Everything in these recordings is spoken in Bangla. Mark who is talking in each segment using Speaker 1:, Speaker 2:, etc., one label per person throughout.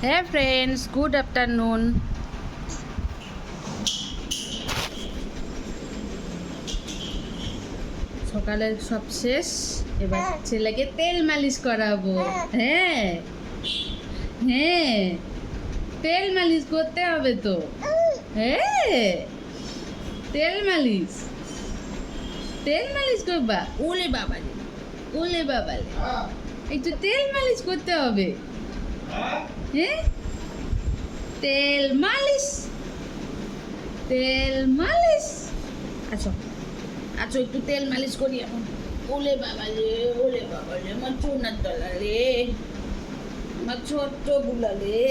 Speaker 1: হ্যাঁ ফ্রেন্ডস, গুড আফটারনুন। সকালের সব শেষ, এবার ছেলেকে তেল মালিশ করাবো। হ্যাঁ হ্যাঁ, তেল মালিশ করতে হবে তো। হ্যাঁ, তেল মালিশ তেল মালিশ করবা। ওলে বাবালে, ওলে বাবালে, একটু তেল মালিশ করতে হবে। হ্যাঁ, তেল মালিশ, তেল মালিশ। আচ্ছা আচ্ছা, একটু তেল মালিশ করি এখন। ওলে বাবালে, ওলে বাবালে, আমার চুনার তলা রে, আমার ছোট্ট বুলা রে।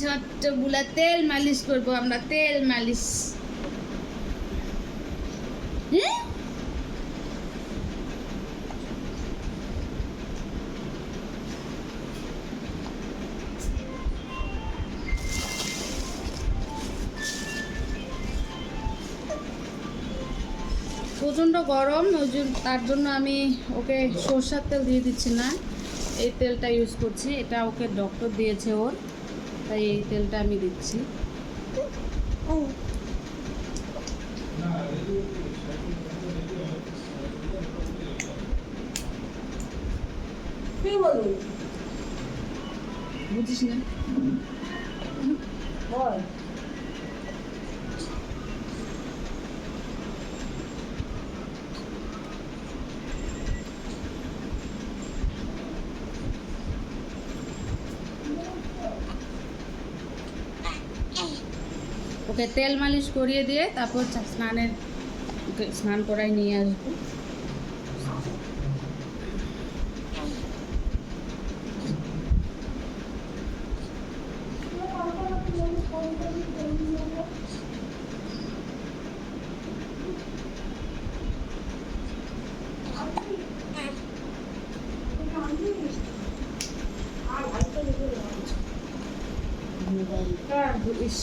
Speaker 1: ছোট্ট বুলা, তেল মালিশ করবো আমরা, তেল মালিশ। হ্যাঁ, প্রচণ্ড গরম, ওই জন্য তার জন্য আমি ওকে সরষের তেল দিয়ে দিচ্ছি না, এই তেলটা ইউজ করছি। এটা ওকে ডক্টর দিয়েছে ওর, তাই এই তেলটা আমি দিচ্ছি। বুঝিস না বল। ওকে তেল মালিশ করিয়ে দিয়ে তারপর ওকে স্নান করাই নিয়ে আসবো। ইস,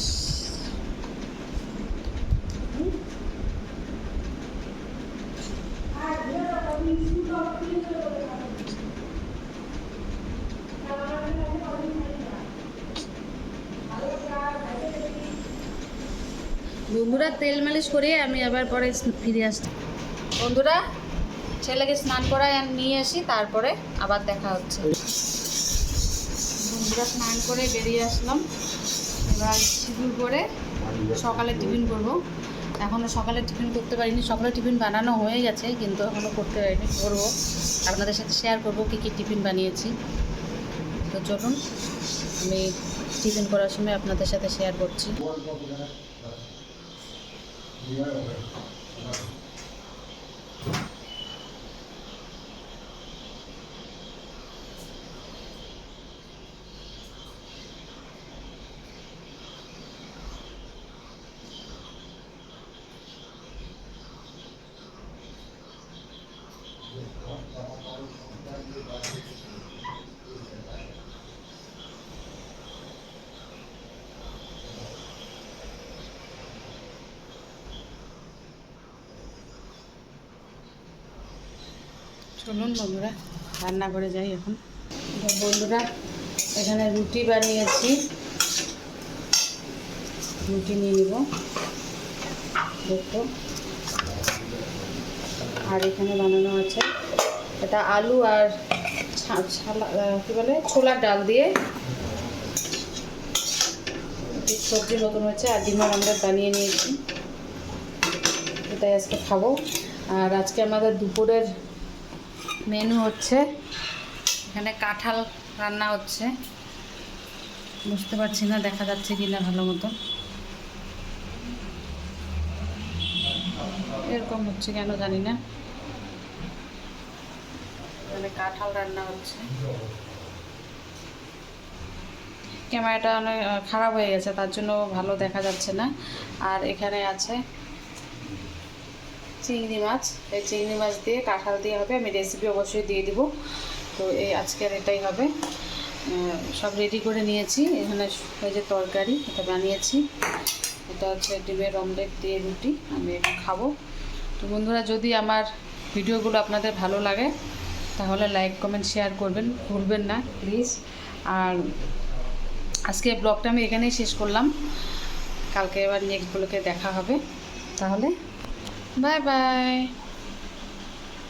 Speaker 1: বন্ধুরা তেল মালিশ করে আমি আবার পরে ফিরে আসছি। বন্ধুরা, ছেলেকে স্নান করায় নিয়ে আসি, তারপরে আবার দেখা হচ্ছে। বন্ধুরা, স্নান করে বেরিয়ে আসলাম, এবার সিঁদুর করে সকালে টিফিন করবো। এখনও সকালে টিফিন করতে পারিনি, সকালে টিফিন বানানো হয়ে গেছে কিন্তু এখনও করতে পারিনি, করবো। আপনাদের সাথে শেয়ার করবো কী কী টিফিন বানিয়েছি। তো চলুন, আমি টিফিন করার সময় আপনাদের সাথে শেয়ার করছি। চলুন বন্ধুরা, রান্না করে যাই এখন। বন্ধুরা, এখানে রুটি বানিয়েছি, রুটি নিয়ে নিব দেখো। আর এখানে বানানো আছে, এটা আলু আর কী বলে, ছোলার ডাল দিয়ে সবজি মতন হয়েছে, আর ডিমের অমলেট বানিয়ে নিয়েছি, এটাই আজকে খাবো। আর আজকে আমাদের দুপুরের মেনু হচ্ছে, এখানে কাঁঠাল রান্না হচ্ছে, বুঝতে পারছি না দেখা যাচ্ছে কি না ভালো মতো, এরকম হচ্ছে কেন জানি না। এখানে কাঁঠাল রান্না হচ্ছে, ক্যামেরাটা অনেক খারাপ হয়ে গেছে, তার জন্য ভালো দেখা যাচ্ছে না। আর এখানে আছে চিংড়ি মাছ, এই চিংড়ি মাছ দিয়ে কাঁঠাল দিয়ে হবে, আমি রেসিপি অবশ্যই দিয়ে দিব। তো এই আজকের এটাই হবে, সব রেডি করে নিয়েছি। এখানে এই যে তরকারি, এটা বানিয়েছি, এটা হচ্ছে ডিমের অমলেট দিয়ে রুটি, আমি এটা খাবো। তো বন্ধুরা, যদি আমার ভিডিওগুলো আপনাদের ভালো লাগে তাহলে লাইক কমেন্ট শেয়ার করবেন, ভুলবেন না প্লিজ। আর আজকে ব্লগটা আমি এখানেই শেষ করলাম, কালকে এবার নেক্সট ব্লগে দেখা হবে। তাহলে বাই বাই।